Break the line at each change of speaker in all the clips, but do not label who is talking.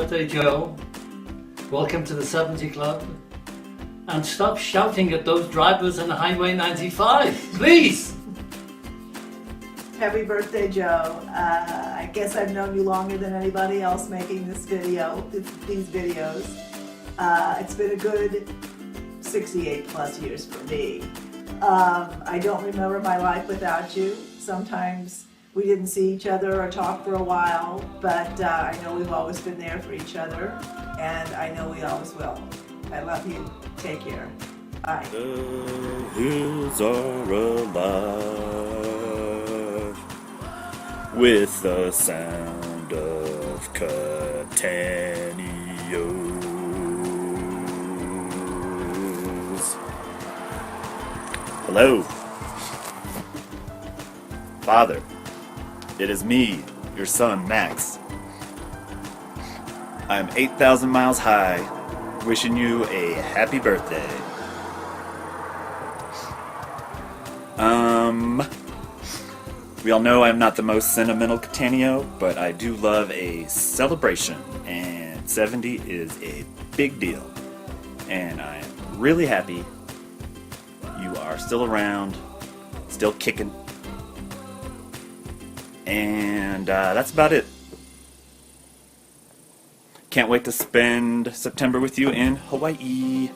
birthday, Joe. Welcome to the 70 Club. And stop shouting at those drivers on Highway 95, please!
Happy birthday, Joe. I guess I've known you longer than anybody else making these videos. It's been a good 68 plus years for me. I don't remember my life without you. Sometimes we didn't see each other or talk for a while, but I know we've always been there for each other, and I know we always will. I love you. Take care. Bye.
The hills are alive with the sound of Cattaneo. Hello. Father, it is me, your son, Max. I am 8,000 miles high, wishing you a happy birthday. We all know I'm not the most sentimental Cattaneo, but I do love a celebration, and 70 is a big deal. And I am really happy you are still around, still kicking. And that's about it. Can't wait to spend September with you in Hawaii.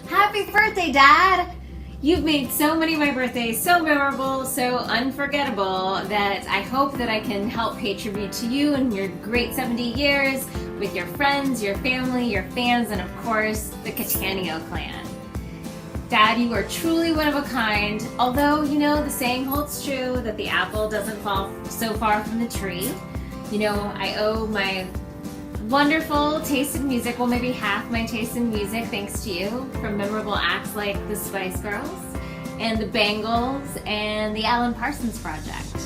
Happy birthday, Dad! You've made so many of my birthdays so memorable, so unforgettable, that I hope that I can help pay tribute to you and your great 70 years with your friends, your family, your fans, and of course, the Cattaneo clan. Dad, you are truly one of a kind, although, you know, the saying holds true that the apple doesn't fall so far from the tree. You know, I owe my wonderful taste in music, well, maybe half my taste in music, thanks to you, from memorable acts like the Spice Girls and the Bangles and the Alan Parsons Project.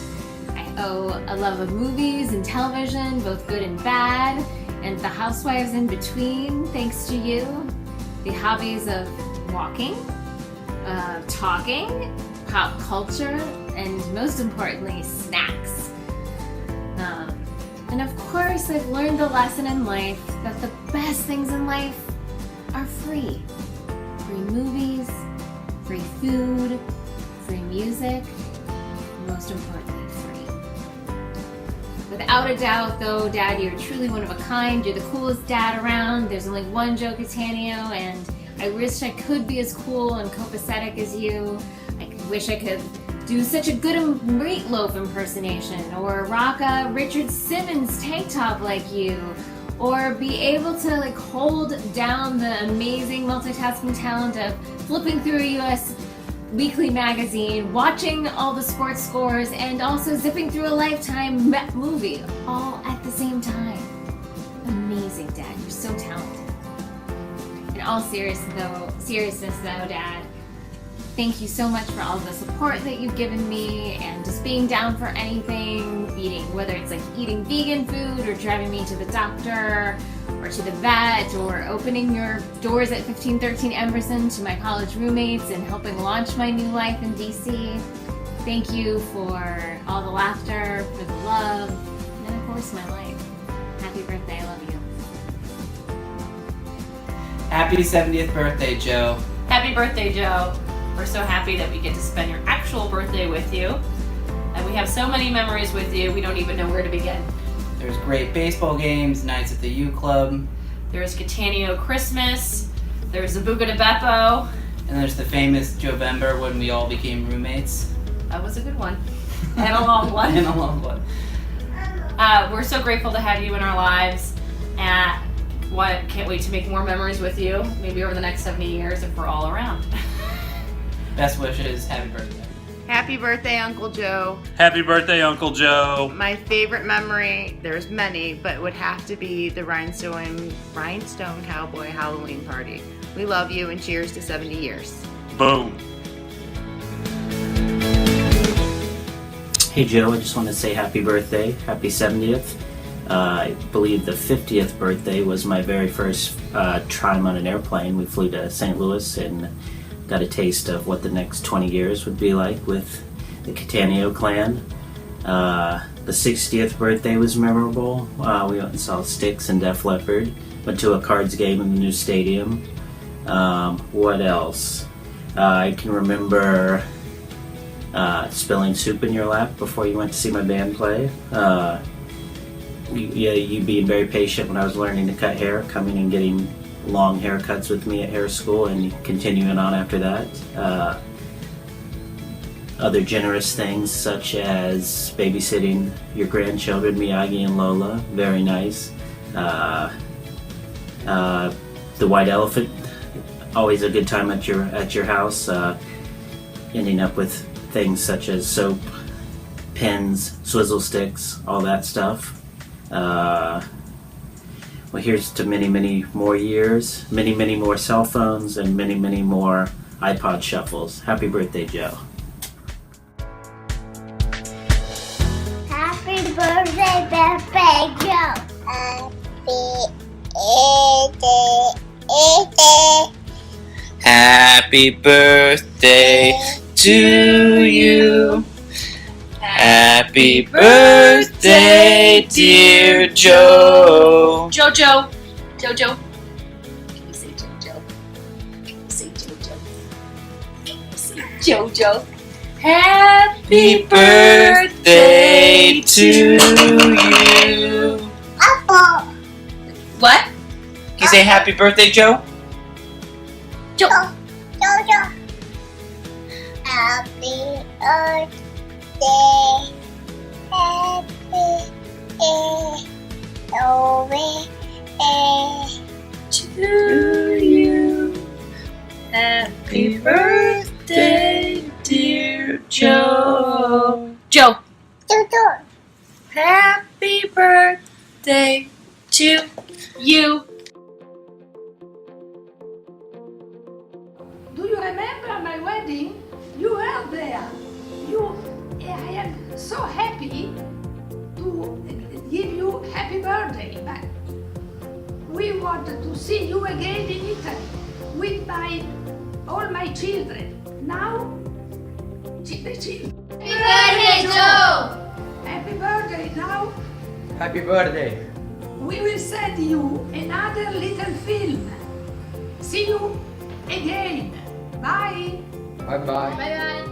I owe a love of movies and television, both good and bad, and the housewives in between, thanks to you. The hobbies of walking, talking, pop culture, and most importantly, snacks. And of course, I've learned the lesson in life that the best things in life are free. Free movies, free food, free music, and most importantly, free. Without a doubt, though, Dad, you're truly one of a kind. You're the coolest dad around. There's only one Joe Cattaneo, and I wish I could be as cool and copacetic as you. I wish I could do such a good meatloaf impersonation, or rock a Richard Simmons tank top like you, or be able to like hold down the amazing multitasking talent of flipping through a US weekly magazine, watching all the sports scores, and also zipping through a Lifetime movie all at the same time. Amazing, Dad. You're so talented. In all seriousness though, Dad, thank you so much for all the support that you've given me and just being down for anything, whether it's like eating vegan food or driving me to the doctor or to the vet or opening your doors at 1513 Emerson to my college roommates and helping launch my new life in DC. Thank you for all the laughter, for the love, and of course my life. Happy birthday, I love you.
Happy 70th birthday, Joe.
Happy birthday, Joe. We're so happy that we get to spend your actual birthday with you. And we have so many memories with you, we don't even know where to begin.
There's great baseball games, nights at the U Club.
There's Cattaneo Christmas. There's the Buca de Beppo.
And there's the famous Jovember when we all became roommates.
That was a good one. And a long one.
And a long one.
We're so grateful to have you in our lives. Can't wait to make more memories with you, maybe over the next 70 years if we're all around.
Best wishes, happy birthday.
Happy birthday, Uncle Joe.
Happy birthday, Uncle Joe.
My favorite memory, there's many, but would have to be the Rhinestone Cowboy Halloween party. We love you and cheers to 70 years.
Boom.
Hey Joe, I just want to say happy birthday, happy 70th. I believe the 50th birthday was my very first time on an airplane. We flew to St. Louis and got a taste of what the next 20 years would be like with the Cattaneo clan. The 60th birthday was memorable. We went and saw Styx and Def Leppard. Went to a Cards game in the new stadium. What else? I can remember spilling soup in your lap before you went to see my band play. You being very patient when I was learning to cut hair, coming and getting long haircuts with me at hair school and continuing on after that. Other generous things such as babysitting your grandchildren, Miyagi and Lola, very nice. The White Elephant, always a good time at your house. Ending up with things such as soap, pens, swizzle sticks, all that stuff. Well, here's to many, many more years, many, many more cell phones, and many, many more iPod shuffles. Happy birthday, Joe.
Happy birthday, Joe.
Happy birthday to you. Happy birthday, dear Joe.
Jojo. Jojo. Can you say Jojo? Can you say Jojo? Can you say Jojo? Happy
Birthday to you.
Apple.
What?
Can you say happy birthday, Joe?
Jo.
Jojo. Happy birthday.
To you. Happy birthday, dear Joe. Joe.
Jojo.
Happy birthday to you.
Do you remember my wedding? You were there. I am so happy to give you happy birthday. But we wanted to see you again in Italy with all my children. Now, the children.
Happy birthday, Joe.
Happy birthday. Now,
Happy birthday.
we will send you another little film. See you again. Bye.
Bye-bye.
Bye-bye.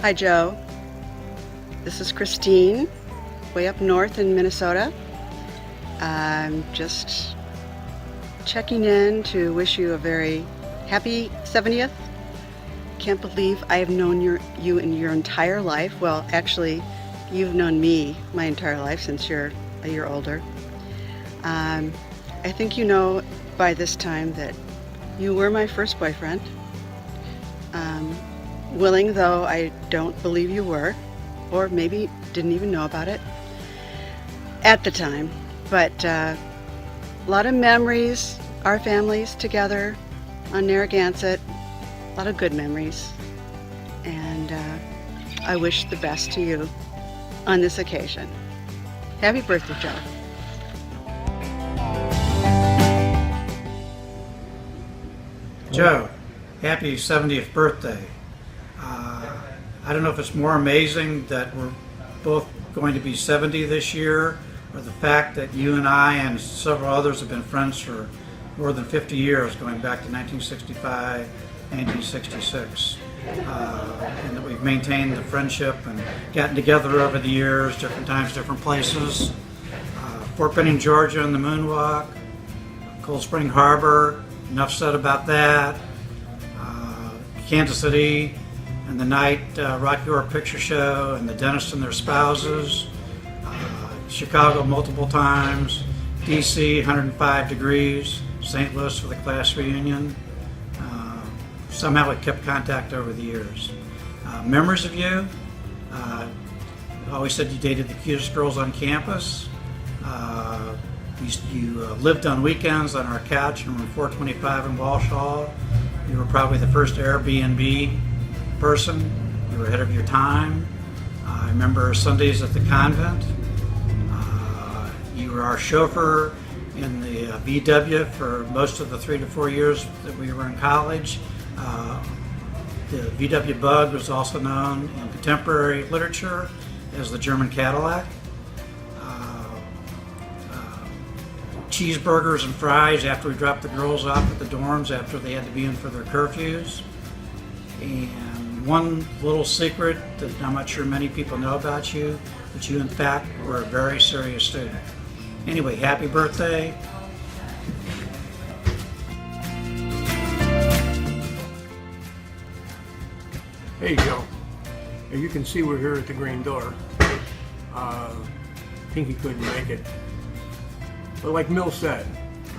Hi, Joe. This is Christine, way up north in Minnesota. I'm just checking in to wish you a very happy 70th. Can't believe I have known you in your entire life. Well, actually, you've known me my entire life since you're a year older. I think you know by this time that you were my first boyfriend. Willing though I don't believe you were, or maybe didn't even know about it at the time. But a lot of memories, our families together on Narragansett, a lot of good memories. And I wish the best to you on this occasion. Happy birthday, Joe.
Joe, happy 70th birthday. I don't know if it's more amazing that we're both going to be 70 this year, or the fact that you and I and several others have been friends for more than 50 years, going back to 1965, 1966. And that we've maintained the friendship and gotten together over the years, different times, different places. Fort Benning, Georgia and the Moonwalk, Cold Spring Harbor, enough said about that. Kansas City and the night Rocky Horror Picture Show and the dentist and their spouses. Chicago multiple times. DC 105 degrees. St. Louis for the class reunion. Somehow we kept contact over the years. Memories of you. Always said you dated the cutest girls on campus. You lived on weekends on our couch in room 425 in Walsh Hall. You were probably the first Airbnb person. You were ahead of your time. I remember Sundays at the convent. You were our chauffeur in the VW for most of the 3 to 4 years that we were in college. The VW Bug was also known in contemporary literature as the German Cadillac. Cheeseburgers and fries after we dropped the girls off at the dorms after they had to be in for their curfews. And one little secret that I'm not sure many people know about you, that you in fact were a very serious student. Anyway, happy birthday.
Hey Joe, as you can see we're here at the Green Door. Pinky couldn't make it. But like Mill said,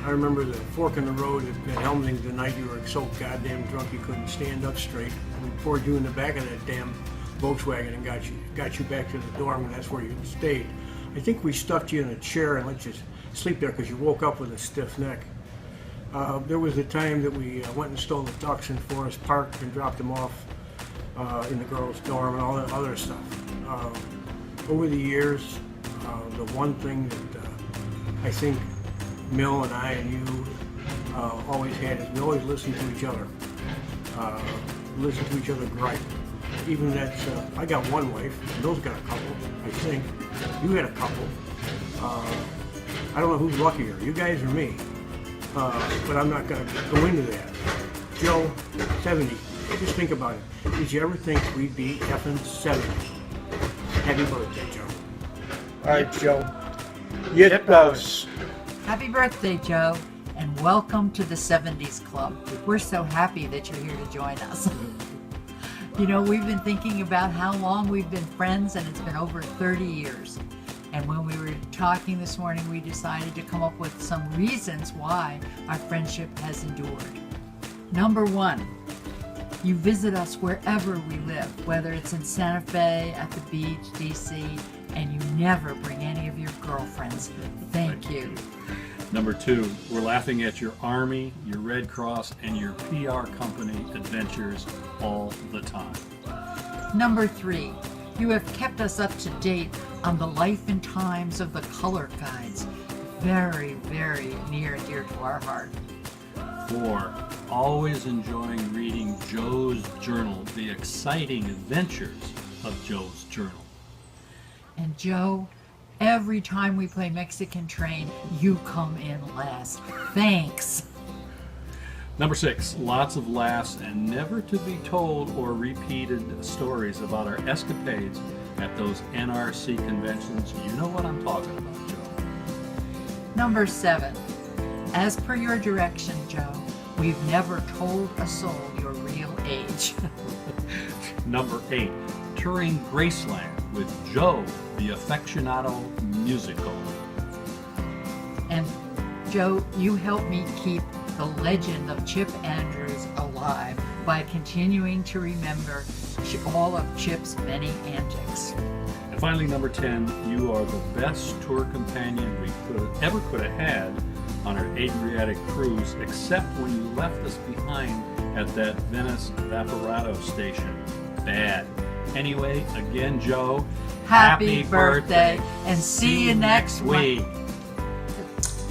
I remember the fork in the road at Helmsing the night you were so goddamn drunk you couldn't stand up straight. We poured you in the back of that damn Volkswagen and got you back to the dorm, and that's where you stayed. I think we stuffed you in a chair and let you sleep there because you woke up with a stiff neck. There was a time that we went and stole the ducks in Forest Park and dropped them off in the girls' dorm and all that other stuff. Over the years, the one thing that I think Mill and I and you always had is we always listened to each other. Listened to each other gripe. Even that, I got one wife, and Bill's got a couple, I think. You had a couple. I don't know who's luckier, you guys or me. But I'm not going to go into that. Joe, 70. Just think about it. Did you ever think we'd be effing 70? Happy birthday, Joe.
All right, Joe. Get those.
Happy birthday, Joe, and welcome to the 70s Club. We're so happy that you're here to join us. You know, we've been thinking about how long we've been friends, and it's been over 30 years. And when we were talking this morning, we decided to come up with some reasons why our friendship has endured. Number one, you visit us wherever we live, whether it's in Santa Fe, at the beach, DC, and you never bring any of your girlfriends. Thank you.
Number two, we're laughing at your Army, your Red Cross, and your PR company adventures all the time.
Number three, you have kept us up to date on the life and times of the color guides. Very, very near and dear to our heart.
4, always enjoying reading Joe's journal, the exciting adventures of Joe's journal.
And Joe, every time we play Mexican Train, you come in last. Thanks.
Number 6, lots of laughs and never to be told or repeated stories about our escapades at those NRC conventions. You know what I'm talking about, Joe.
Number 7, as per your direction, Joe, we've never told a soul your real age.
Number 8, touring Graceland with Joe, the aficionado musical.
And Joe, you helped me keep the legend of Chip Andrews alive by continuing to remember all of Chip's many antics.
And finally, number 10, you are the best tour companion we ever could have had on our Adriatic cruise, except when you left us behind at that Venice Vaporato station. Bad. Anyway, again, Joe,
happy birthday, and see you next week.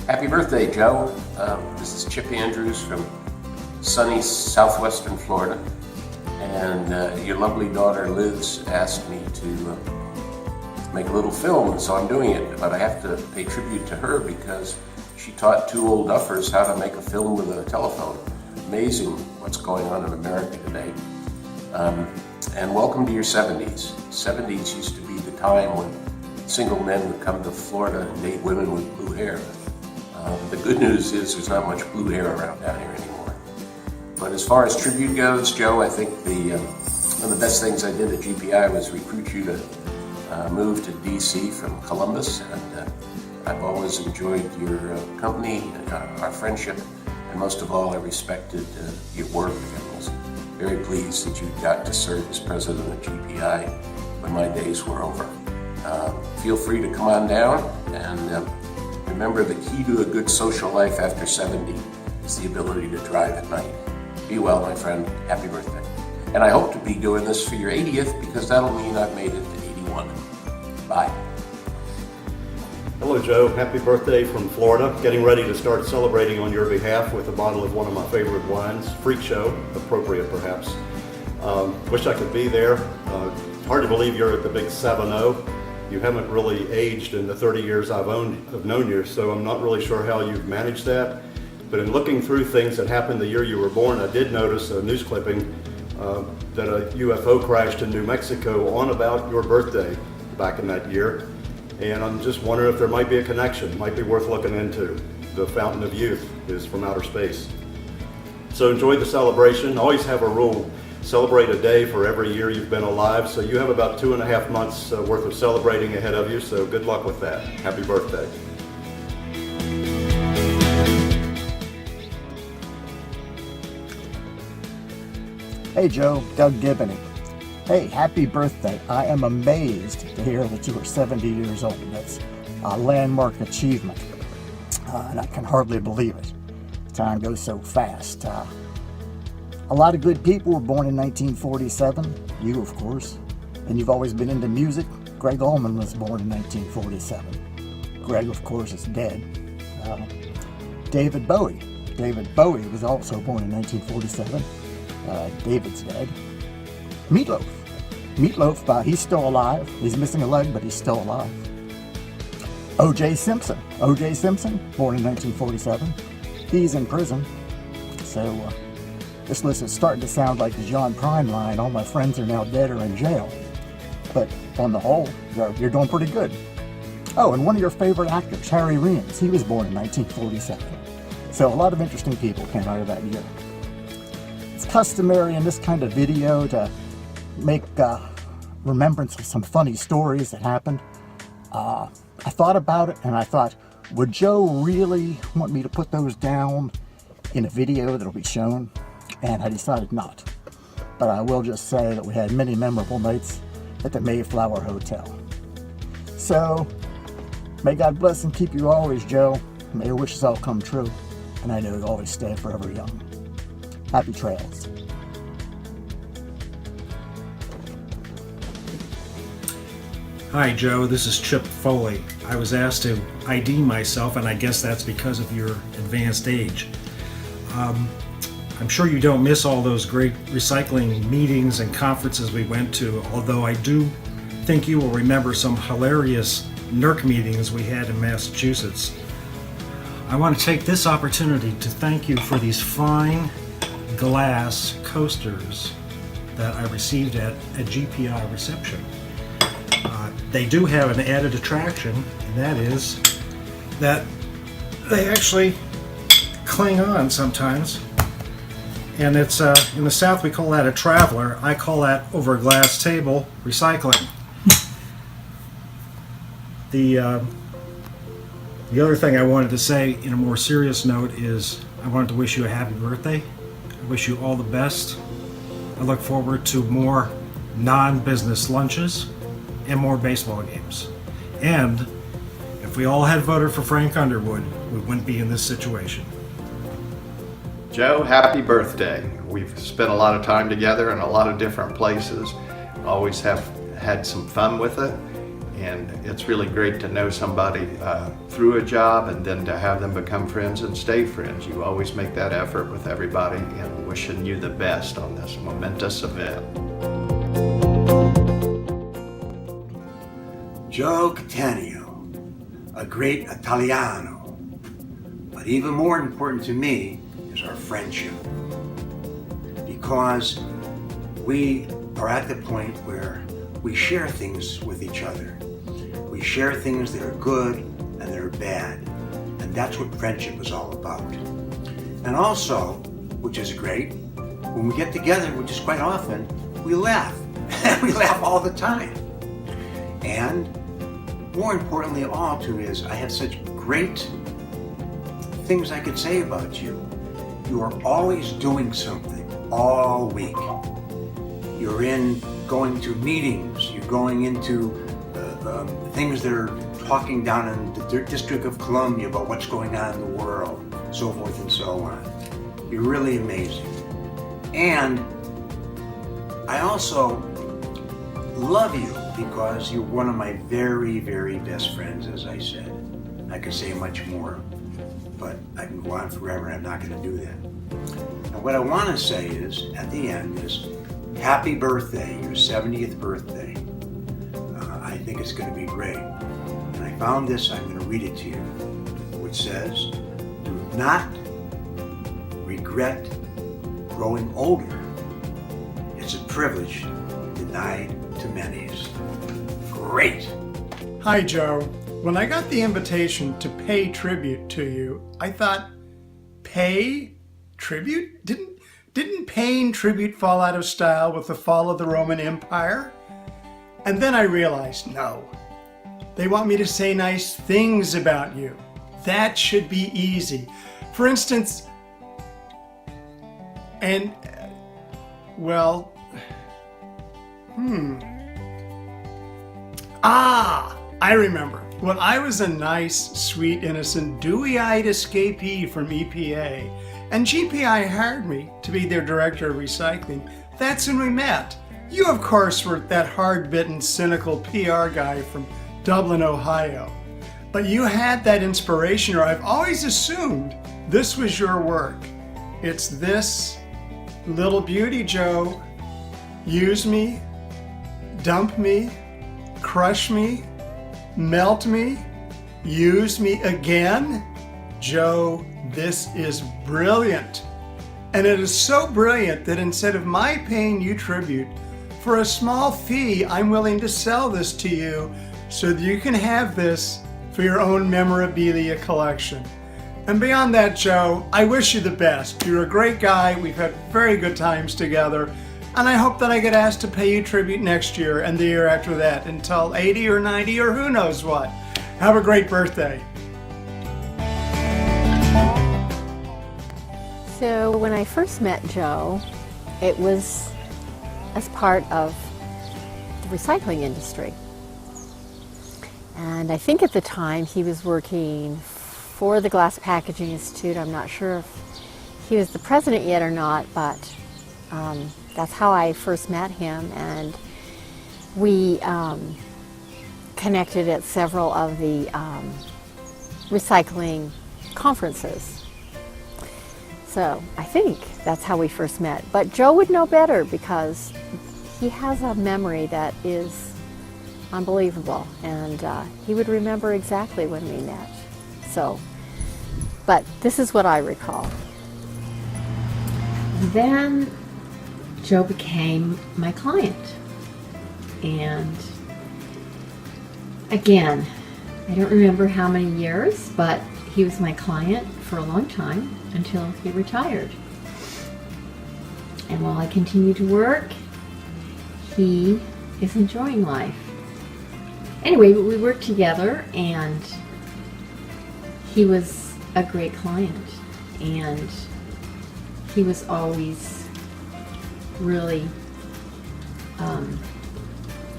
Happy birthday, Joe. This is Chip Andrews from sunny southwestern Florida. And your lovely daughter Liz asked me to make a little film, so I'm doing it. But I have to pay tribute to her because she taught 2 old duffers how to make a film with a telephone. Amazing what's going on in America today. And welcome to your 70s. 70s used to be the time when single men would come to Florida and date women with blue hair. The good news is there's not much blue hair around down here anymore. But as far as tribute goes, Joe, I think one of the best things I did at GPI was recruit you to move to DC from Columbus. And I've always enjoyed your company, our friendship, and most of all, I respected your work and was very pleased that you got to serve as president of GPI when my days were over. Feel free to come on down, and remember, the key to a good social life after 70 is the ability to drive at night. Be well, my friend. Happy birthday. And I hope to be doing this for your 80th because that'll mean I've made it to 81. Bye.
Hello, Joe. Happy birthday from Florida. Getting ready to start celebrating on your behalf with a bottle of one of my favorite wines, Freak Show, appropriate perhaps. Wish I could be there. Hard to believe you're at the big 7-0. You haven't really aged in the 30 years I've known you, so I'm not really sure how you've managed that. But in looking through things that happened the year you were born, I did notice a news clipping that a UFO crashed in New Mexico on about your birthday back in that year. And I'm just wondering if there might be a connection, might be worth looking into. The fountain of youth is from outer space. So enjoy the celebration. Always have a rule. Celebrate a day for every year you've been alive. So you have about 2.5 months worth of celebrating ahead of you. So good luck with that. Happy birthday.
Hey Joe, Doug Gibney. Hey, happy birthday. I am amazed to hear that you are 70 years old. That's a landmark achievement. And I can hardly believe it. Time goes so fast. A lot of good people were born in 1947. You, of course. And you've always been into music. Greg Allman was born in 1947. Greg, of course, is dead. David Bowie. David Bowie was also born in 1947. David's dead. Meatloaf. Meatloaf, he's still alive. He's missing a leg, but he's still alive. O.J. Simpson. O.J. Simpson, born in 1947. He's in prison. So, this list is starting to sound like the John Prine line, all my friends are now dead or in jail. But on the whole, you're doing pretty good. Oh, and one of your favorite actors, Harry Reams, he was born in 1947. So a lot of interesting people came out of that year. It's customary in this kind of video to make remembrance of some funny stories that happened. I thought about it and I thought, would Joe really want me to put those down in a video that'll be shown? And I decided not. But I will just say that we had many memorable nights at the Mayflower Hotel. So, may God bless and keep you always, Joe. May your wishes all come true. And I know you'll always stay forever young. Happy trails.
Hi Joe, this is Chip Foley. I was asked to ID myself, and I guess that's because of your advanced age. I'm sure you don't miss all those great recycling meetings and conferences we went to, although I do think you will remember some hilarious NERC meetings we had in Massachusetts. I want to take this opportunity to thank you for these fine glass coasters that I received at a GPI reception. They do have an added attraction, and that is that they actually cling on sometimes. And it's in the South we call that a traveler. I call that over a glass table recycling. The other thing I wanted to say in a more serious note is I wanted to wish you a happy birthday. I wish you all the best. I look forward to more non-business lunches and more baseball games. And if we all had voted for Frank Underwood, we wouldn't be in this situation.
Joe, happy birthday. We've spent a lot of time together in a lot of different places. Always have had some fun with it. And it's really great to know somebody through a job and then to have them become friends and stay friends. You always make that effort with everybody, and wishing you the best on this momentous event.
Joe Cattaneo, a great Italiano. But even more important to me is our friendship. Because we are at the point where we share things with each other. We share things that are good and that are bad. And that's what friendship is all about. And also, which is great, when we get together, which is quite often, we laugh. We laugh all the time. And more importantly of all, too, is I have such great things I could say about you. You are always doing something all week. You're going to meetings, you're going into things that are talking down in the District of Columbia about what's going on in the world, so forth and so on. You're really amazing. And I also love you because you're one of my very, very best friends, as I said. I could say much more, but I can go on forever and I'm not going to do that. And what I want to say is, at the end, is happy birthday, your 70th birthday. I think it's going to be great. And I found this, I'm going to read it to you, which says, do not regret growing older. It's a privilege denied to many. Great.
Hi, Joe. When I got the invitation to pay tribute to you, I thought, pay tribute? Didn't paying tribute fall out of style with the fall of the Roman Empire? And then I realized, no. They want me to say nice things about you. That should be easy. For instance, I remember. When I was a nice, sweet, innocent, dewy-eyed escapee from EPA, and GPI hired me to be their director of recycling, that's when we met. You, of course, were that hard-bitten, cynical PR guy from Dublin, Ohio. But you had that inspiration, or I've always assumed this was your work. It's this little beauty, Joe. Use me, dump me, crush me, melt me, use me again. Joe, this is brilliant. And it is so brilliant that instead of my paying you tribute, for a small fee, I'm willing to sell this to you so that you can have this for your own memorabilia collection. And beyond that, Joe, I wish you the best. You're a great guy. We've had very good times together. And I hope that I get asked to pay you tribute next year and the year after that until 80 or 90 or who knows what. Have a great birthday.
So when I first met Joe, it was as part of the recycling industry. And I think at the time he was working for the Glass Packaging Institute. I'm not sure if he was the president yet or not, but that's how I first met him, and we connected at several of the recycling conferences. So I think that's how we first met. But Joe would know better because he has a memory that is unbelievable, and he would remember exactly when we met. So But this is what I recall. Then Joe became my client. And again, I don't remember how many years, but he was my client for a long time until he retired. And while I continue to work, he is enjoying life. Anyway, we worked together, and he was a great client, and he was always really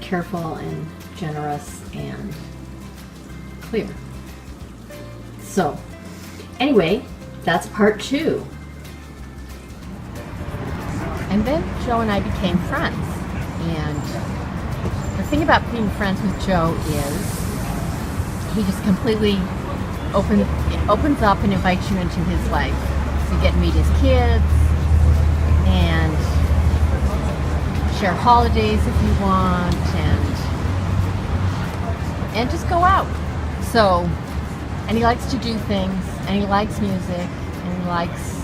careful and generous and clear. So, anyway, that's part 2. And then Joe and I became friends. And the thing about being friends with Joe is he just completely opens up and invites you into his life. So you get to meet his kids and share holidays if you want, and just go out. So, and he likes to do things, and he likes music, and he likes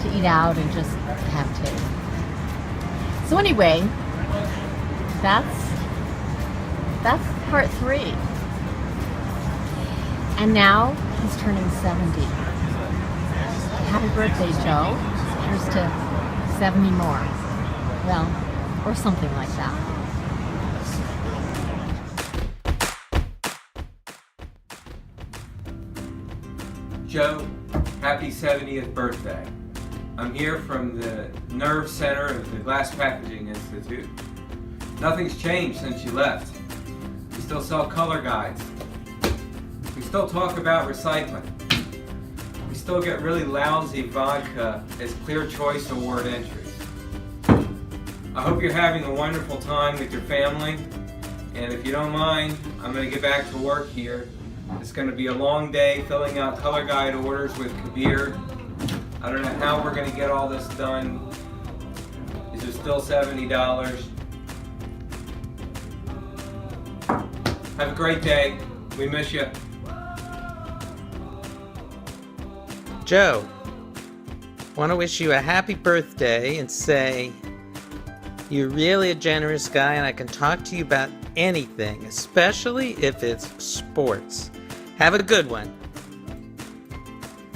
to eat out and just have tea. So anyway, that's part 3. And now he's turning 70. Happy birthday, Joe. Here's to 70 more. Well, or something like that.
Joe, happy 70th birthday. I'm here from the Nerve Center of the Glass Packaging Institute. Nothing's changed since you left. We still sell color guides. We still talk about recycling. We still get really lousy vodka as Clear Choice Award entries. I hope you're having a wonderful time with your family. And if you don't mind, I'm going to get back to work here. It's going to be a long day filling out color guide orders with Kabir. I don't know how we're going to get all this done. Is it still $70? Have a great day. We miss you.
Joe, want to wish you a happy birthday and say you're really a generous guy and I can talk to you about anything, especially if it's sports. Have a good one.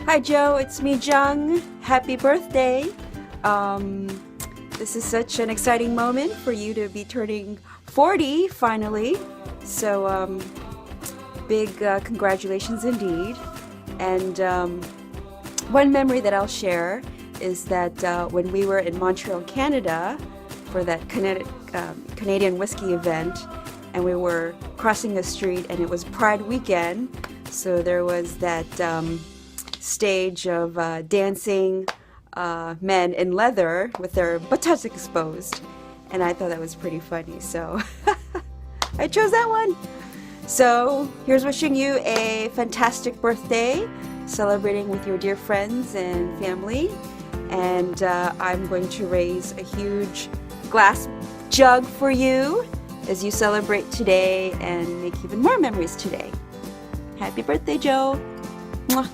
Hi Joe, it's me Jung. Happy birthday. This is such an exciting moment for you to be turning 40 finally. So big congratulations indeed. And one memory that I'll share is that when we were in Montreal, Canada for that Canadian whiskey event, and we were crossing a street and it was Pride weekend, so there was that stage of dancing men in leather with their buttocks exposed, and I thought that was pretty funny, so I chose that one. So here's wishing you a fantastic birthday, celebrating with your dear friends and family, and I'm going to raise a huge glass jug for you as you celebrate today and make even more memories today. Happy birthday, Joe. Mwah.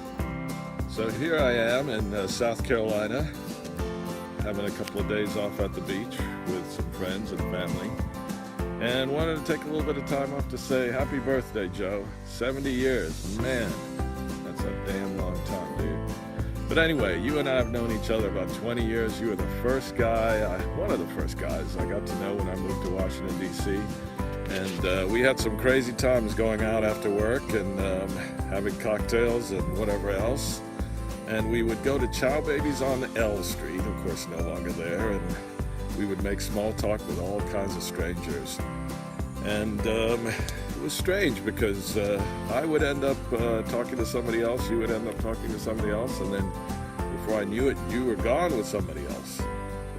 So here I am in South Carolina, having a couple of days off at the beach with some friends and family, and wanted to take a little bit of time off to say happy birthday, Joe. 70 years, man, that's a damn long time, dude. But anyway, you and I have known each other about 20 years. You were the first guy, one of the first guys I got to know when I moved to Washington, D.C. And we had some crazy times going out after work and having cocktails and whatever else. And we would go to Chow Babies on L Street, of course no longer there, and we would make small talk with all kinds of strangers. And it was strange because I would end up talking to somebody else, you would end up talking to somebody else, and then before I knew it, you were gone with somebody else.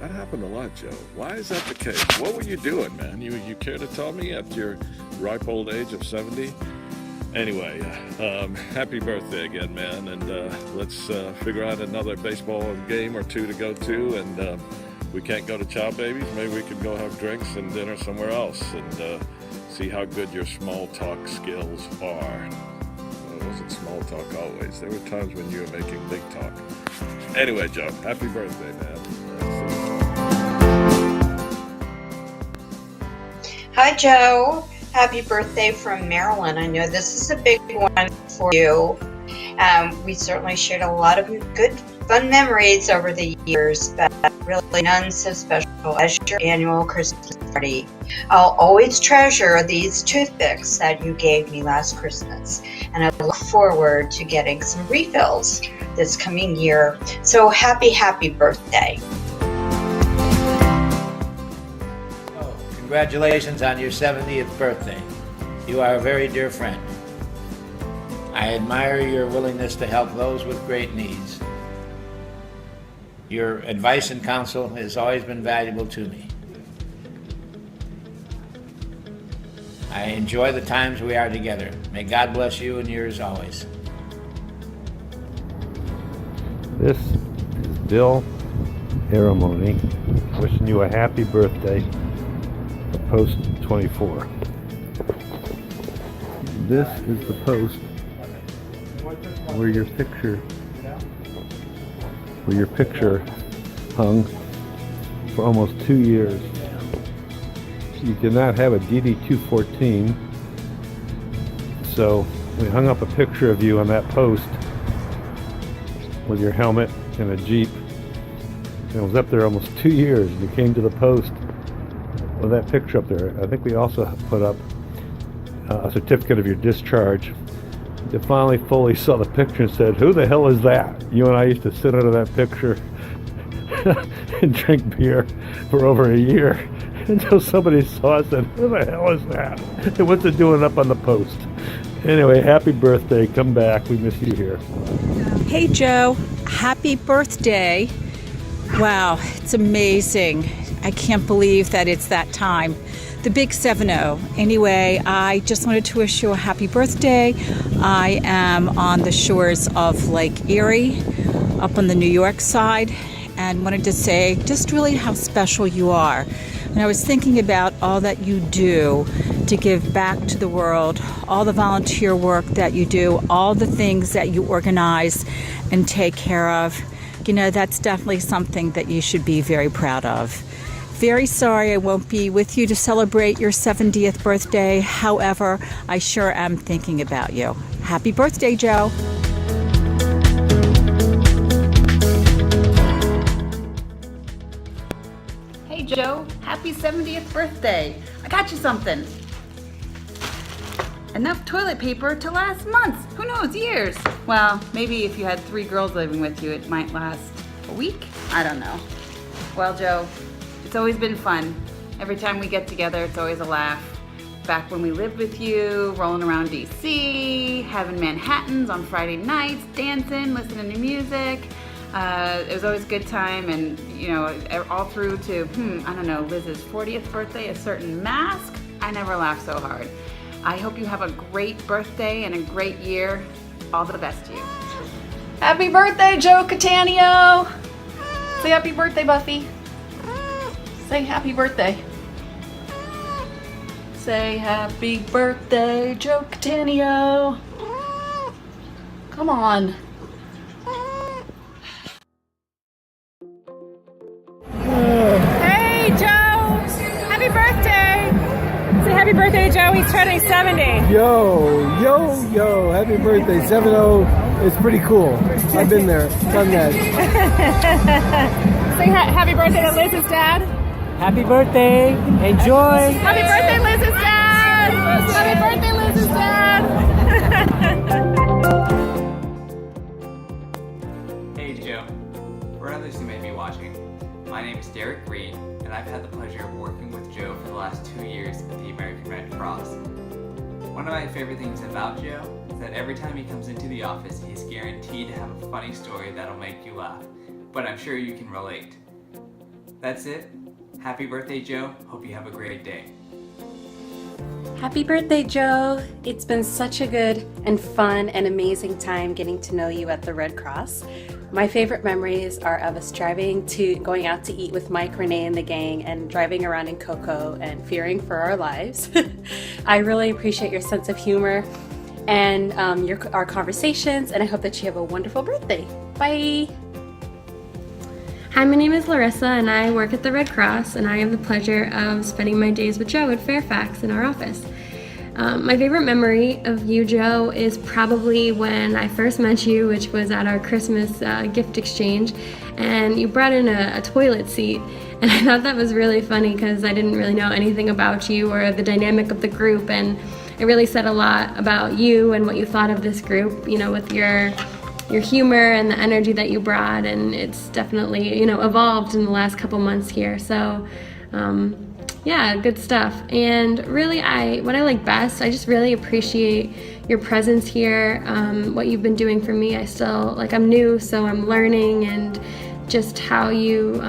That happened a lot, Joe. Why is that the case? What were you doing, man? You care to tell me at your ripe old age of 70? Anyway, happy birthday again, man, and let's figure out another baseball game or two to go to, and we can't go to Chow Babies, maybe we can go have drinks and dinner somewhere else and see how good your small talk skills are. wasn't small talk always. There were times when you were making big talk. Anyway, Joe, happy birthday, man.
Hi, Joe. Happy birthday from Maryland. I know this is a big one for you. We certainly shared a lot of good, fun memories over the years, but really none so special as your annual Christmas party. I'll always treasure these toothpicks that you gave me last Christmas, and I look forward to getting some refills this coming year. So happy birthday.
Congratulations on your 70th birthday. You are a very dear friend. I admire your willingness to help those with great needs. Your advice and counsel has always been valuable to me. I enjoy the times we are together. May God bless you and yours always.
This is Bill Aramoni wishing you a happy birthday. Post 24. This is the post where your picture hung for almost 2 years. You did not have a DD-214, so we hung up a picture of you on that post with your helmet and a Jeep. And it was up there almost 2 years, and you came to the post with that picture up there. I think we also put up a certificate of your discharge. They finally fully saw the picture and said, "Who the hell is that?" You and I used to sit under that picture and drink beer for over a year until somebody saw us and said, "Who the hell is that? And what's it doing up on the post?" Anyway, happy birthday. Come back. We miss you here.
Hey, Joe. Happy birthday. Wow, it's amazing. I can't believe that it's that time. The big 7-0. Anyway, I just wanted to wish you a happy birthday. I am on the shores of Lake Erie, up on the New York side, and wanted to say just really how special you are. And I was thinking about all that you do to give back to the world, all the volunteer work that you do, all the things that you organize and take care of. You know, that's definitely something that you should be very proud of. Very sorry I won't be with you to celebrate your 70th birthday. However, I sure am thinking about you. Happy birthday, Joe.
Hey, Joe. Happy 70th birthday. I got you something. Enough toilet paper to last months. Who knows, years. Well, maybe if you had 3 girls living with you, it might last a week. I don't know. Well, Joe, it's always been fun. Every time we get together, it's always a laugh. Back when we lived with you, rolling around DC, having Manhattans on Friday nights, dancing, listening to music. It was always a good time, and you know, all through to, I don't know, Liz's 40th birthday, a certain mask. I never laughed so hard. I hope you have a great birthday and a great year. All the best to you.
Happy birthday, Joe Cattaneo! Say happy birthday, Buffy. Say happy birthday. Say happy birthday, Joe Cattaneo. Come on.
Hey, Joe! Happy birthday! Say happy birthday, Joe. He's turning 70.
Yo, happy birthday. 7-0 is pretty cool. I've been there, done that.
Say happy birthday to Liz's dad.
Happy birthday. Enjoy.
Happy birthday, Liz's dad. Happy birthday, Liz's dad.
Hey, Joe. For others who may be watching, my name is Derek Green, and I've had the pleasure of working with Joe for the last 2 years at the American Red Cross. One of my favorite things about Joe is that every time he comes into the office, he's guaranteed to have a funny story that'll make you laugh, but I'm sure you can relate. That's it. Happy birthday, Joe. Hope you have a great day.
Happy birthday, Joe. It's been such a good and fun and amazing time getting to know you at the Red Cross. My favorite memories are of us going out to eat with Mike, Renee, and the gang, and driving around in Cocoa and fearing for our lives. I really appreciate your sense of humor and our conversations, and I hope that you have a wonderful birthday. Bye!
Hi, my name is Larissa and I work at the Red Cross, and I have the pleasure of spending my days with Joe at Fairfax in our office. My favorite memory of you, Joe, is probably when I first met you, which was at our Christmas gift exchange, and you brought in a toilet seat. And I thought that was really funny because I didn't really know anything about you or the dynamic of the group, and it really said a lot about you and what you thought of this group, you know, with your humor and the energy that you brought, and it's definitely, you know, evolved in the last couple months here. So yeah, good stuff. And really, what I like best, I just really appreciate your presence here, what you've been doing for me. I'm new, so I'm learning, and just how you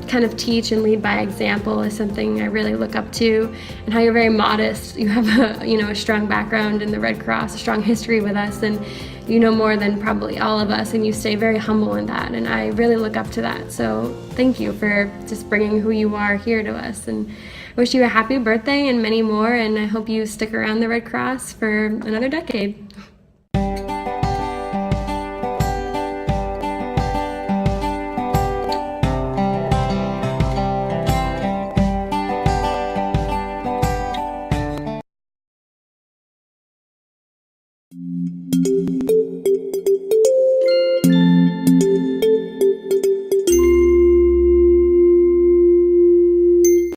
kind of teach and lead by example is something I really look up to, and how you're very modest. You have a strong background in the Red Cross, a strong history with us, and you know more than probably all of us, and you stay very humble in that, and I really look up to that. So thank you for just bringing who you are here to us, and I wish you a happy birthday and many more, and I hope you stick around the Red Cross for another decade.